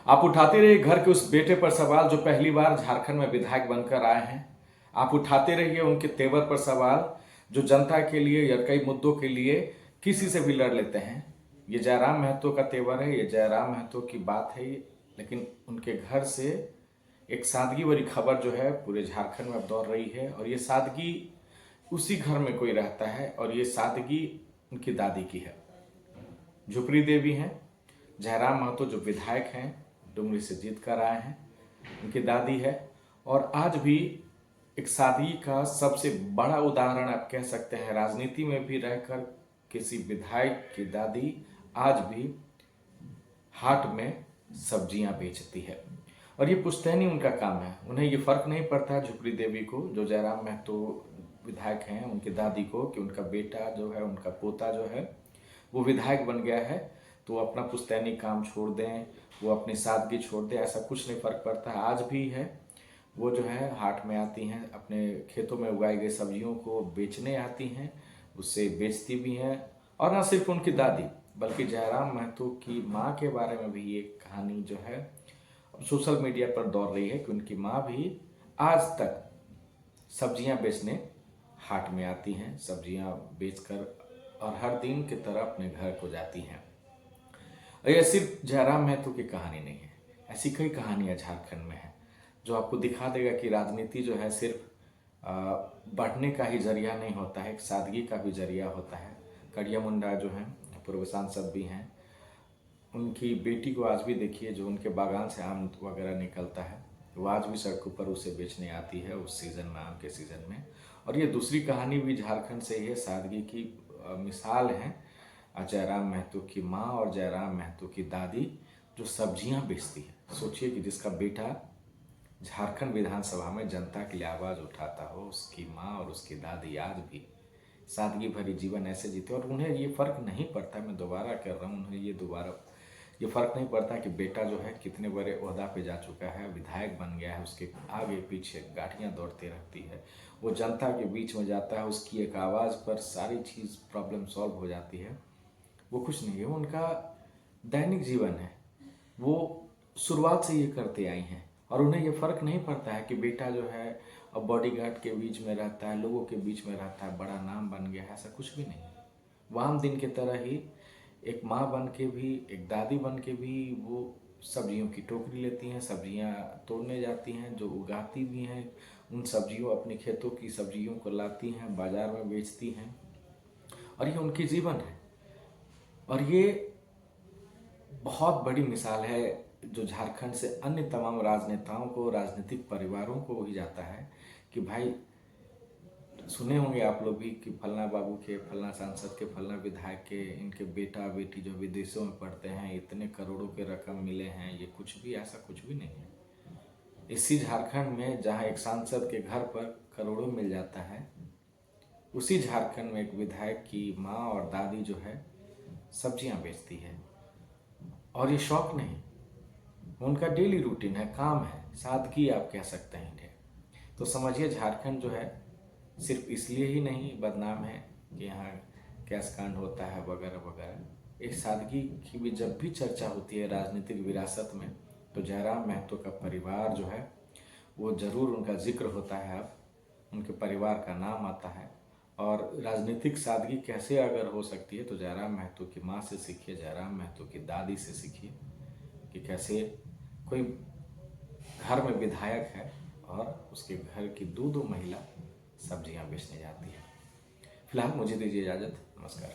आप उठाते रहिए घर के उस बेटे पर सवाल जो पहली बार झारखंड में विधायक बनकर आए हैं। आप उठाते रहिए उनके तेवर पर सवाल जो जनता के लिए या कई मुद्दों के लिए किसी से भी लड़ लेते हैं। ये जयराम महतो का तेवर है, ये जयराम महतो की बात है लेकिन उनके घर से एक सादगी भरी खबर जो है पूरे झारखंड में अब दौड़ रही है और ये सादगी उसी घर में कोई रहता है और ये सादगी उनकी दादी की है। झुपड़ी देवी हैं जयराम महतो जो विधायक हैं, डुमरी से जीत कर आए हैं, उनकी दादी है और आज भी एक सादगी का सबसे बड़ा उदाहरण आप कह सकते हैं। राजनीति में भी रहकर किसी विधायक की दादी आज भी हाट में सब्जियां बेचती है और ये पुश्तैनी उनका काम है। उन्हें ये फर्क नहीं पड़ता झुपड़ी देवी को जो जयराम महतो विधायक हैं उनकी दादी को कि उनका बेटा जो है, उनका पोता जो है वो विधायक बन गया है तो वो अपना पुश्तैनी काम छोड़ दें, वो अपनी सादगी छोड़ दें, ऐसा कुछ नहीं फर्क पड़ता। आज भी है वो जो है हाट में आती हैं, अपने खेतों में उगाई गई सब्जियों को बेचने आती हैं, उससे बेचती भी हैं। और ना सिर्फ उनकी दादी बल्कि जयराम महतो की माँ के बारे में भी एक कहानी जो है सोशल मीडिया पर दौड़ रही है कि उनकी माँ भी आज तक सब्जियां बेचने हाट में आती हैं, सब्जियां बेचकर और हर दिन की तरह अपने घर को जाती हैं। और यह सिर्फ जयराम महतो की कहानी नहीं है, ऐसी कई कहानियां झारखंड में हैं जो आपको दिखा देगा कि राजनीति जो है सिर्फ बढ़ने का ही जरिया नहीं होता है, एक सादगी का भी जरिया होता है। कड़िया मुंडा जो हैं पूर्व सांसद भी हैं, उनकी बेटी को आज भी देखिए जो उनके बागान से आम वगैरह निकलता है वो आज भी सड़कों पर उसे बेचने आती है उस सीज़न में, आम के सीज़न में। और ये दूसरी कहानी भी झारखंड से ही है, सादगी की मिसाल है जयराम महतो की माँ और जयराम महतो की दादी जो सब्जियां बेचती है। सोचिए कि जिसका बेटा झारखंड विधानसभा में जनता के लिए आवाज़ उठाता हो, उसकी माँ और उसकी दादी आज भी सादगी भरी जीवन ऐसे जीते और उन्हें ये फ़र्क नहीं पड़ता। मैं दोबारा कर रहा हूँ, उन्हें ये फ़र्क नहीं पड़ता कि बेटा जो है कितने बड़े ओहदा पे जा चुका है, विधायक बन गया है, उसके आगे पीछे गाड़ियाँ दौड़ती रहती है, वो जनता के बीच में जाता है, उसकी एक आवाज़ पर सारी चीज़ प्रॉब्लम सॉल्व हो जाती है। वो कुछ नहीं है, वो उनका दैनिक जीवन है, वो शुरुआत से ये करते आई हैं और उन्हें ये फ़र्क नहीं पड़ता है कि बेटा जो है अब बॉडीगार्ड के बीच में रहता है, लोगों के बीच में रहता है, बड़ा नाम बन गया है, ऐसा कुछ भी नहीं है। वो आम दिन की तरह ही एक माँ बन के भी, एक दादी बन के भी वो सब्जियों की टोकरी लेती हैं, सब्जियां तोड़ने जाती हैं, जो उगाती भी हैं उन सब्जियों, अपने खेतों की सब्जियों को लाती हैं, बाज़ार में बेचती हैं और ये उनकी जीवन है। और ये बहुत बड़ी मिसाल है जो झारखंड से अन्य तमाम राजनेताओं को, राजनीतिक परिवारों को भी जाता है कि भाई सुने होंगे आप लोग भी कि फलना बाबू के, फलना सांसद के, फलना विधायक के, इनके बेटा बेटी जो विदेशों में पढ़ते हैं इतने करोड़ों के रकम मिले हैं। ये कुछ भी, ऐसा कुछ भी नहीं है। इसी झारखंड में जहाँ एक सांसद के घर पर करोड़ों मिल जाता है, उसी झारखंड में एक विधायक की माँ और दादी जो है सब्जियां बेचती है और ये शौक नहीं, उनका डेली रूटीन है, काम है, सादगी आप कह सकते हैं इन्हें। तो समझिए झारखंड जो है सिर्फ इसलिए ही नहीं बदनाम है कि यहाँ कैश कांड होता है वगैरह वगैरह। एक सादगी की भी जब भी चर्चा होती है राजनीतिक विरासत में तो जयराम महतो का परिवार जो है वो ज़रूर उनका जिक्र होता है, अब उनके परिवार का नाम आता है। और राजनीतिक सादगी कैसे अगर हो सकती है तो जयराम महतो की माँ से सीखिए, जयराम महतो की दादी से सीखिए कि कैसे कोई घर में विधायक है और उसके घर की दो महिला सब्जियां बेचने जाती है। फिलहाल मुझे दीजिए इजाज़त, नमस्कार।